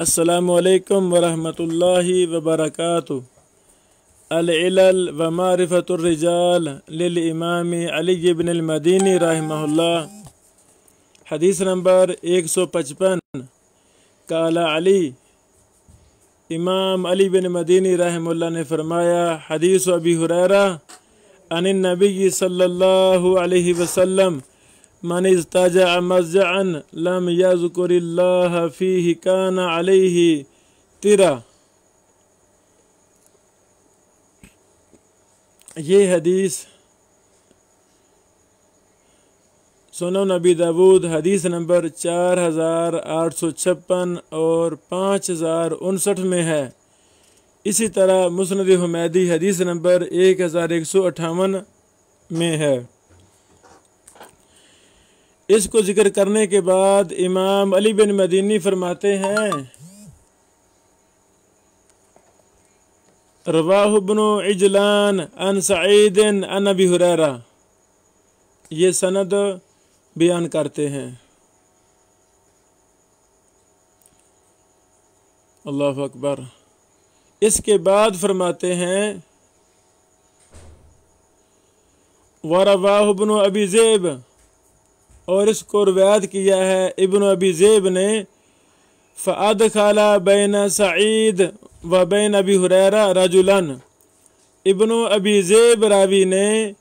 अस्सलामु अलैकुम वरहमतुल्लाहि वबरकातुहू। अल-इलल व मारिफतुर रिजाल लिल इमाम अली इब्न अल-मदीनी रहमहुल्लाह। हदीस नंबर 155। काला अली, इमाम अली बिन मदीनी रहमहुल्लाह ने फरमाया, हदीस अबी हुरैरा अनिन नबी सल्लल्लाहु अलैहि वसल्लम मन इस्ताजा मज़अन लम यज़कुरिल्लाह फीही काना अलैहि तिरा। ये हदीस सुनन नबी दाऊद हदीस नंबर 4856 और 5059 में है। इसी तरह मुस्नद हुमैदी हदीस नंबर 1158 में है। इसको जिक्र करने के बाद इमाम अली बिन मदीनी फरमाते हैं, रवाहु इब्नु इजलान अन सईद अन अबी हुरैरा। ये सनद बयान करते हैं। अल्लाहु अकबर। इसके बाद फरमाते हैं, वरवाहु इब्नु अबी ज़ैब, और इसको रिवायत किया है इब्नु अबी ज़ैब ने, फ़अदख़ला बैन सईद व बैन अबी हुरैरा रजुलन। इब्नु अबी ज़ैब रावी ने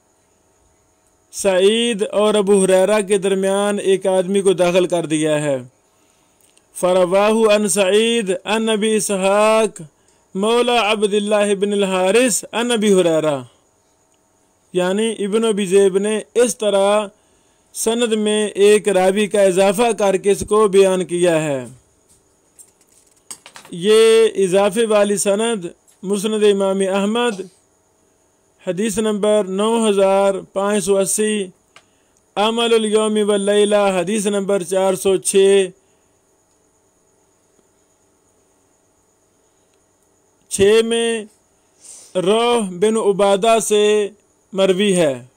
सईद और अबू हुरैरा के दरमियान एक आदमी को दाखिल कर दिया है। फ़रवाहु अन सईद अन अबी इसहाक़ मौला अब्दुल्लाह इब्न अल हारिस अन अबी हुरैरा। यानी इब्नु अबी ज़ैब ने इस तरह सनद में एक रावी का इजाफा करके इसको बयान किया है। ये इजाफे वाली सनद मुस्नद इमाम अहमद हदीस नंबर 9580, अमलुल यौमि वल लैला हदीस नंबर 406, 6 में रौह बिन उबादा से मरवी है।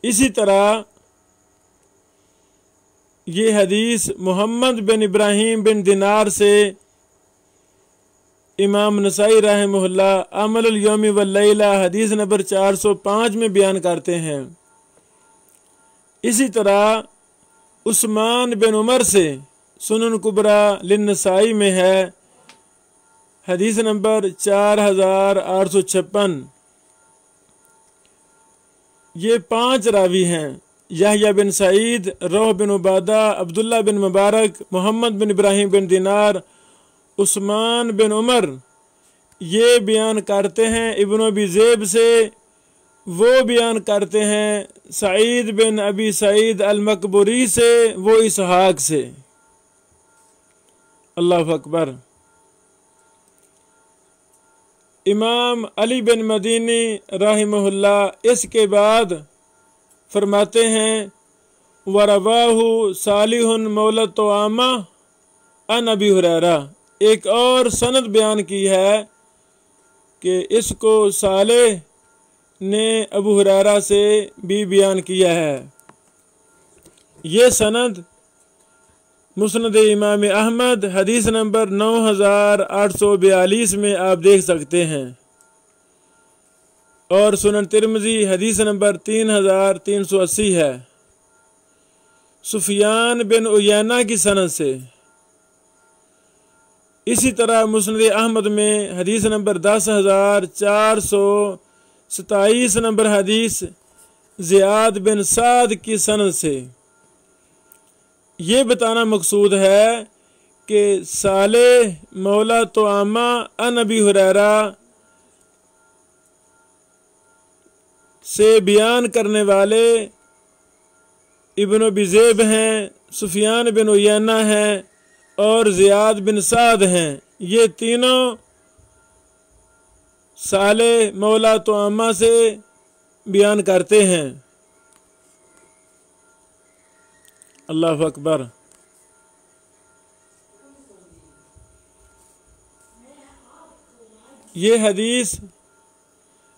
इसी तरह ये हदीस मोहम्मद बिन इब्राहीम बिन दिनार से इमाम नसाई रहमहुल्लाह अमलुल यौमि वल लैला हदीस नंबर 405 में बयान करते हैं। इसी तरह उस्मान बिन उमर से सुनन कुबरा लिन नसाई में है, हदीस नंबर 4856। ये 5 रावी हैं, यहया बिन सईद, रौह बिन उबादा, अब्दुल्ला बिन मुबारक, मोहम्मद बिन इब्राहीम बिन दिनार, उस्मान बिन उमर। ये बयान करते हैं इब्नु अबी ज़ैब से, वो बयान करते हैं सईद बिन अबी सईद अल मकबूरी से, वो इसहाक से। अल्लाहु अकबर। इमाम अली बिन मदीनी रहमहुल्लाह इसके बाद फरमाते हैं, वरवाहु सालिहुन मौला तोआमा अन अबी हुरैरा। एक और सनद बयान की है कि इसको सालेह ने अबू हुरैरा से भी बयान किया है। ये सनद मुस्नद इमाम अहमद हदीस नंबर 9842 में आप देख सकते हैं, और सुनन तिरमिज़ी हदीस नंबर 3380 है। सुफियान बिन उयैना की सनद से। इसी तरह मुस्नद अहमद में हदीस नंबर 10427 नंबर हदीस ज़ियाद बिन साद की सनद से। ये बताना मकसूद है कि सालेह मौला तोआमा अन अबी हुरैरा से बयान करने वाले इब्नु अबी ज़ैब हैं, सुफियान बिन उयैना हैं और ज़ियाद बिन साद हैं। ये तीनों सालेह मौला तोआमा से बयान करते हैं। अल्लाहु अकबर। ये हदीस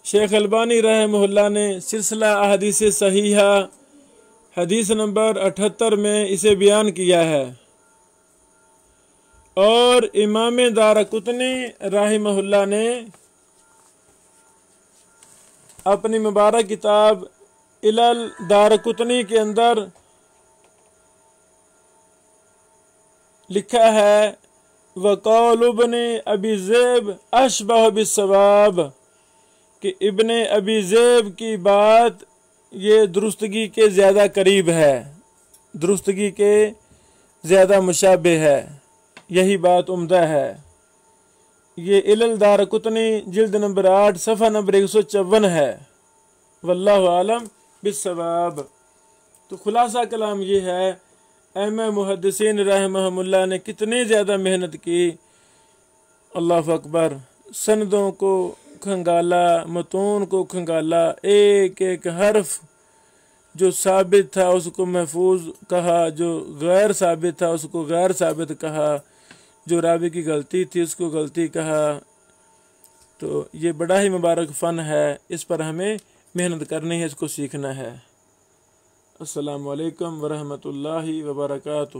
शेख अलबानी रहमहुल्लाह ने सिलसिला अहदीस सहीहा हदीस नंबर 78 में इसे बयान किया है। اور امام دارقطنی رحمہ نے اپنی مبارک کتاب علل دارقطنی کے اندر لکھا ہے وقول ابن ابی ذئب اشبہ بالصواب، کہ ابن ابی ذئب کی بات یہ درستگی کے زیادہ قریب ہے، درستگی کے زیادہ مشابہ ہے، یہی بات عمدہ ہے۔ یہ علل دارقطنی جلد نمبر 8 صفحہ نمبر 154 ہے۔ واللہ عالم بالصواب۔ تو خلاصہ کلام یہ ہے، ائمہ محدثین رحمہم اللہ نے کتنی زیادہ محنت کی، اللہ اکبر، سندوں کو کھنگالا، متون کو کھنگالا، ایک ایک حرف جو ثابت تھا اس کو محفوظ کہا، جو غیر ثابت تھا اس کو غیر ثابت کہا، جو راوی کی غلطی تھی اس کو غلطی کہا۔ تو یہ بڑا ہی مبارک فن ہے، اس پر ہمیں محنت کرنی ہے، اس کو سیکھنا ہے۔ السلام علیکم ورحمۃ اللہ وبرکاتہ۔